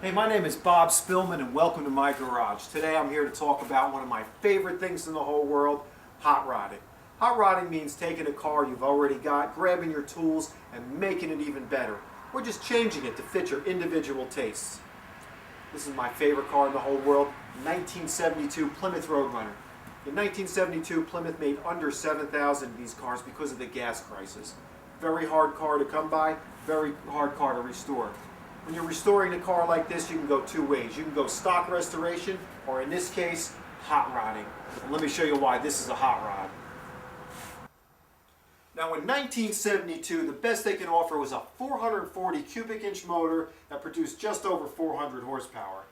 Hey, my name is Bob Spillman and welcome to my garage. Today I'm here to talk about one of my favorite things in the whole world, hot rodding. Hot rodding means taking a car you've already got, grabbing your tools, and making it even better. Or just changing it to fit your individual tastes. This is my favorite car in the whole world, 1972 Plymouth Roadrunner. In 1972, Plymouth made under 7,000 of these cars because of the gas crisis. Very hard car to come by, very hard car to restore. When you're restoring a car like this, you can go two ways. You can go stock restoration, or in this case, hot rodding. And let me show you why this is a hot rod. Now in 1972, the best they can offer was a 440 cubic inch motor that produced just over 400 horsepower.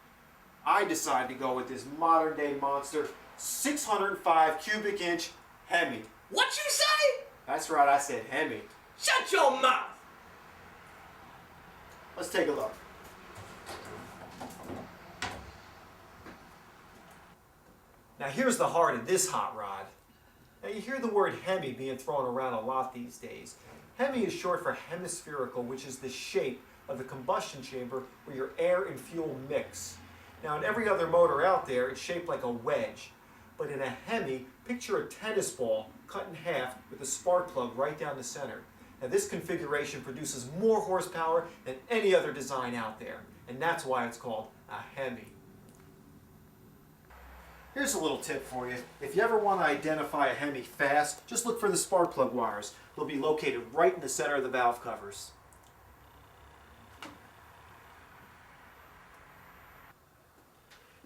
I decided to go with this modern day monster, 605 cubic inch Hemi. What you say? That's right, I said Hemi. Shut your mouth! Let's take a look. Now here's the heart of this hot rod. Now you hear the word Hemi being thrown around a lot these days. Hemi is short for hemispherical, which is the shape of the combustion chamber where your air and fuel mix. Now in every other motor out there, it's shaped like a wedge. But in a Hemi, picture a tennis ball cut in half with a spark plug right down the center. Now this configuration produces more horsepower than any other design out there, and that's why it's called a Hemi. Here's a little tip for you. If you ever want to identify a Hemi fast, just look for the spark plug wires. They'll be located right in the center of the valve covers.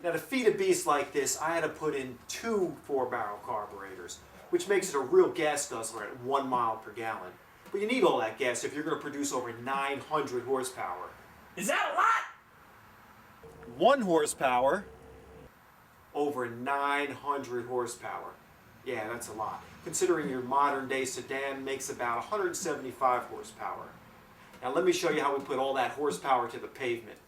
Now to feed a beast like this, I had to put in two 4-barrel carburetors, which makes it a real gas guzzler at 1 mile per gallon. But you need all that gas if you're going to produce over 900 horsepower. Is that a lot? 1 horsepower, over 900 horsepower. Yeah, that's a lot. Considering your modern day sedan makes about 175 horsepower. Now let me show you how we put all that horsepower to the pavement.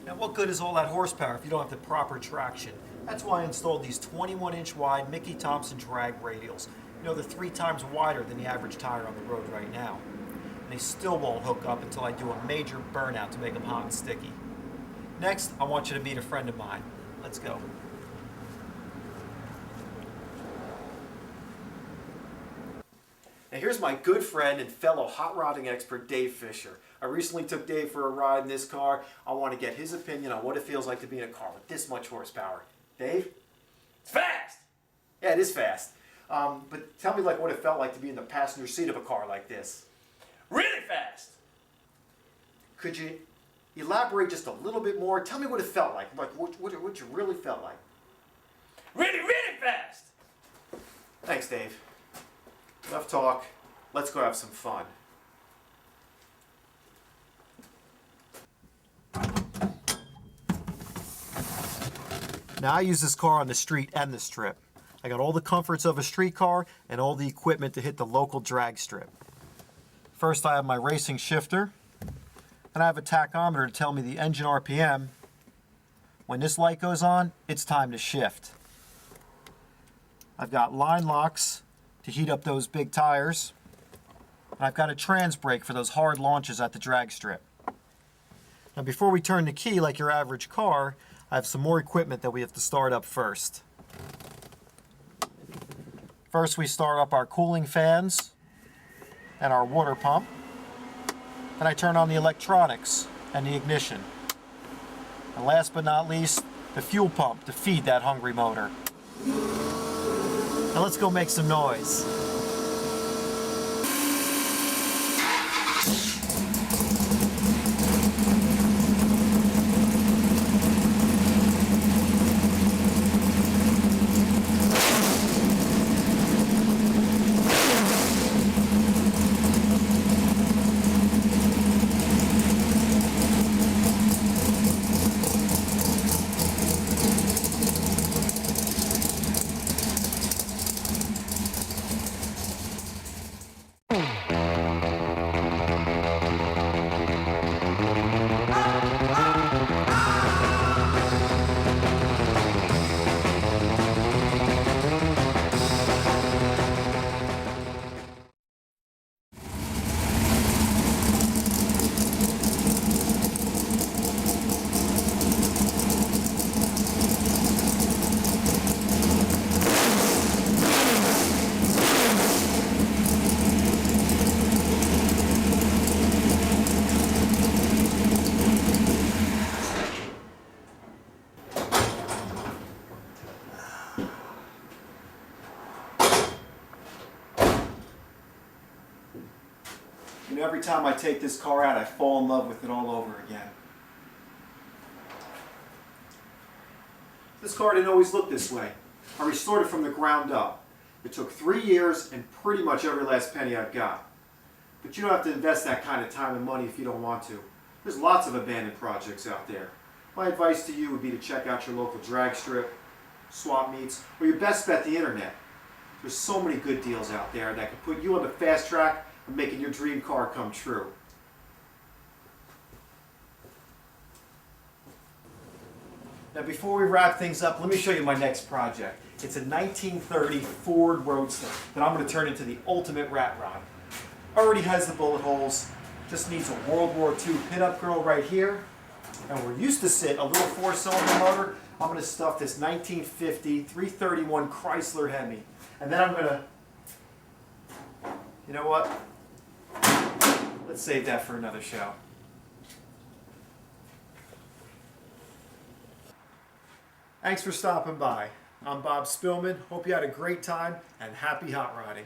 Now what good is all that horsepower if you don't have the proper traction? That's why I installed these 21-inch wide Mickey Thompson drag radials. You know, they're 3 times wider than the average tire on the road right now. And they still won't hook up until I do a major burnout to make them hot and sticky. Next, I want you to meet a friend of mine. Let's go. Now here's my good friend and fellow hot rodding expert, Dave Fisher. I recently took Dave for a ride in this car. I want to get his opinion on what it feels like to be in a car with this much horsepower. Dave? It's fast! Yeah, it is fast. But tell me what it felt like to be in the passenger seat of a car like this. Really fast! Could you elaborate just a little bit more? Tell me what it felt like what you really felt like. Really, really fast! Thanks, Dave. Enough talk. Let's go have some fun. Now I use this car on the street and the strip. I got all the comforts of a street car and all the equipment to hit the local drag strip. First I have my racing shifter, and I have a tachometer to tell me the engine RPM. When this light goes on, it's time to shift. I've got line locks to heat up those big tires, and I've got a trans brake for those hard launches at the drag strip. Now before we turn the key like your average car, I have some more equipment that we have to start up first. First we start up our cooling fans and our water pump. Then I turn on the electronics and the ignition. And last but not least, the fuel pump to feed that hungry motor. Now let's go make some noise. and every time I take this car out, I fall in love with it all over again. This car didn't always look this way. I restored it from the ground up. It took 3 years and pretty much every last penny I've got. But you don't have to invest that kind of time and money if you don't want to. There's lots of abandoned projects out there. My advice to you would be to check out your local drag strip, swap meets, or your best bet, the internet. There's so many good deals out there that can put you on the fast track of making your dream car come true. Now before we wrap things up, let me show you my next project. It's a 1930 Ford Roadster that I'm going to turn into the ultimate rat rod. Already has the bullet holes, just needs a World War II pinup girl right here. And where used to sit a little 4-cylinder motor, I'm going to stuff this 1950 331 Chrysler Hemi. And then I'm going to, you know what? Let's save that for another show. Thanks for stopping by. I'm Bob Spillman. Hope you had a great time and happy hot rodding.